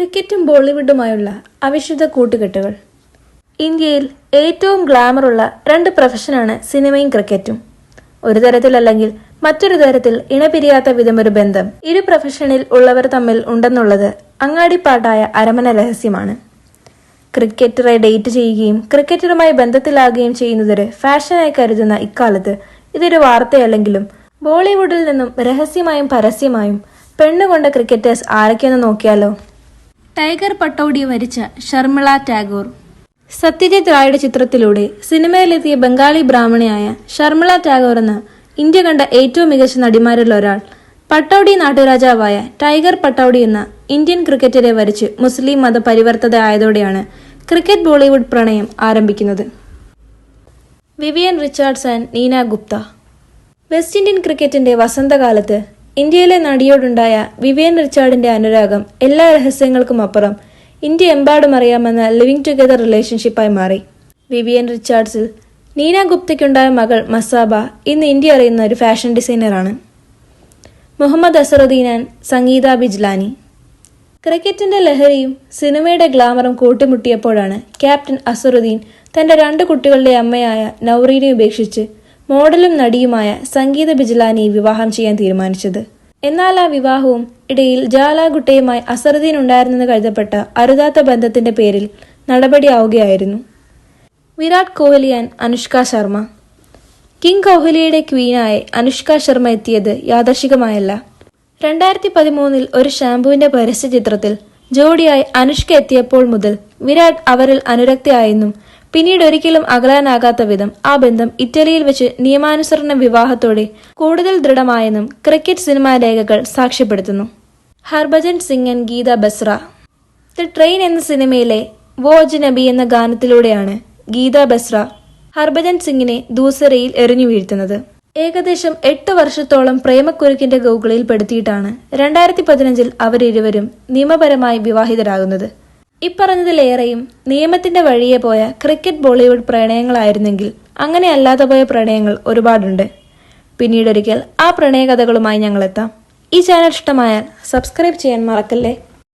ക്രിക്കറ്റും ബോളിവുഡുമായുള്ള അവിശുദ്ധ കൂട്ടുകെട്ടുകൾ. ഇന്ത്യയിൽ ഏറ്റവും ഗ്ലാമറുള്ള രണ്ട് പ്രൊഫഷനാണ് സിനിമയും ക്രിക്കറ്റും. ഒരു തരത്തിലല്ലെങ്കിൽ മറ്റൊരു തരത്തിൽ ഇണപിരിയാത്ത വിധമൊരു ബന്ധം ഇരു പ്രൊഫഷനിൽ ഉള്ളവർ തമ്മിൽ ഉണ്ടെന്നുള്ളത് അങ്ങാടിപ്പാട്ടായ അരമന രഹസ്യമാണ്. ക്രിക്കറ്ററെ ഡേറ്റ് ചെയ്യുകയും ക്രിക്കറ്ററുമായി ബന്ധത്തിലാകുകയും ചെയ്യുന്നതൊരു ഫാഷനായി കരുതുന്ന ഇക്കാലത്ത് ഇതൊരു വാർത്തയല്ലെങ്കിലും ബോളിവുഡിൽ നിന്നും രഹസ്യമായും പരസ്യമായും പെണ്ണുകൊണ്ട ക്രിക്കറ്റേഴ്സ് ആരൊക്കെയെന്ന് നോക്കിയാലോ. ടൈഗർ പട്ടൗഡി വരിച്ച ഷർമിള ടാഗോർ. സത്യജിത് റായുടെ ചിത്രത്തിലൂടെ സിനിമയിലെത്തിയ ബംഗാളി ബ്രാഹ്മണിയായ ഷർമിള ടാഗോർ എന്ന ഇന്ത്യ കണ്ട ഏറ്റവും മികച്ച നടിമാരിൽ ഒരാൾ പട്ടൗഡി നാട്ടുരാജാവായ ടൈഗർ പട്ടൗഡി എന്ന ഇന്ത്യൻ ക്രിക്കറ്ററെ വരിച്ച് മുസ്ലിം മത പരിവർത്തത ആയതോടെയാണ് ക്രിക്കറ്റ് ബോളിവുഡ് പ്രണയം ആരംഭിക്കുന്നത്. Vivian Richards and Neena Gupta. West Indian ക്രിക്കറ്റിന്റെ വസന്തകാലത്ത് ഇന്ത്യയിലെ നടിയോടുണ്ടായ വിവിയൻ റിച്ചാർഡിന്റെ അനുരാഗം എല്ലാ രഹസ്യങ്ങൾക്കും അപ്പുറം ഇന്ത്യ എമ്പാടും അറിയാമെന്ന ലിവിംഗ് ടുഗദർ റിലേഷൻഷിപ്പായി മാറി. വിവിയൻ റിച്ചാർഡ്സിൽ നീന ഗുപ്തയ്ക്കുണ്ടായ മകൾ മസാബ ഇന്ന് ഇന്ത്യ അറിയുന്ന ഒരു ഫാഷൻ ഡിസൈനറാണ്. മുഹമ്മദ് അസറുദ്ദീൻ ആൻഡ് സംഗീത ബിജ്ലാനി. ക്രിക്കറ്റിന്റെ ലഹരിയും സിനിമയുടെ ഗ്ലാമറും കൂട്ടിമുട്ടിയപ്പോഴാണ് ക്യാപ്റ്റൻ അസറുദ്ദീൻ തന്റെ 2 കുട്ടികളുടെ അമ്മയായ നൗറീനെ ഉപേക്ഷിച്ച് മോഡലും നടിയുമായ സംഗീത ബിജ്ലാനിയെ വിവാഹം ചെയ്യാൻ തീരുമാനിച്ചത്. എന്നാൽ ആ വിവാഹവും ഇടയിൽ ജാലാഗുട്ടയുമായി അസറുദ്ദീൻ ഉണ്ടായിരുന്നെന്ന് കരുതപ്പെട്ട അരുതാത്ത ബന്ധത്തിന്റെ പേരിൽ നടപടിയാവുകയായിരുന്നു. വിരാട് കോഹ്ലി ആൻഡ് അനുഷ്ക ശർമ്മ. കിങ് കോഹ്ലിയുടെ ക്വീനായി അനുഷ്ക ശർമ്മ എത്തിയത് യാദർശികമായല്ല. 2013 ഒരു ഷാംപൂവിന്റെ പരസ്യ ചിത്രത്തിൽ ജോഡിയായി അനുഷ്ക എത്തിയപ്പോൾ മുതൽ വിരാട് അവരിൽ അനുരക്തയായെന്നും പിന്നീട് ഒരിക്കലും അകലാനാകാത്ത വിധം ആ ബന്ധം ഇറ്റലിയിൽ വെച്ച് നിയമാനുസരണ വിവാഹത്തോടെ കൂടുതൽ ദൃഢമായെന്നും ക്രിക്കറ്റ് സിനിമാ രേഖകൾ സാക്ഷ്യപ്പെടുത്തുന്നു. Harbhajan Singh and Geeta Basra. The train എന്ന സിനിമയിലെ വോ അജ്നബി എന്ന ഗാനത്തിലൂടെയാണ് ഗീത ബസ്ര ഹർഭജൻ സിംഗിനെ ദൂസരയിൽ എറിഞ്ഞു വീഴ്ത്തുന്നത്. ഏകദേശം 8 വർഷത്തോളം പ്രേമക്കുരുക്കിന്റെ ഗൗകളിൽ പെടുത്തിയിട്ടാണ് 2015 അവരിരുവരും നിയമപരമായി വിവാഹിതരാകുന്നത്. ഇപ്പറഞ്ഞതിലേറെയും നിയമത്തിന്റെ വഴിയെ പോയ ക്രിക്കറ്റ് ബോളിവുഡ് പ്രണയങ്ങളായിരുന്നെങ്കിൽ അങ്ങനെ അല്ലാതെ പോയ പ്രണയങ്ങൾ ഒരുപാടുണ്ട്. പിന്നീടൊരിക്കൽ ആ പ്രണയകഥകളുമായി ഞങ്ങളെത്താം. ഈ ചാനൽ ഇഷ്ടമായാൽ സബ്സ്ക്രൈബ് ചെയ്യാൻ മറക്കല്ലേ.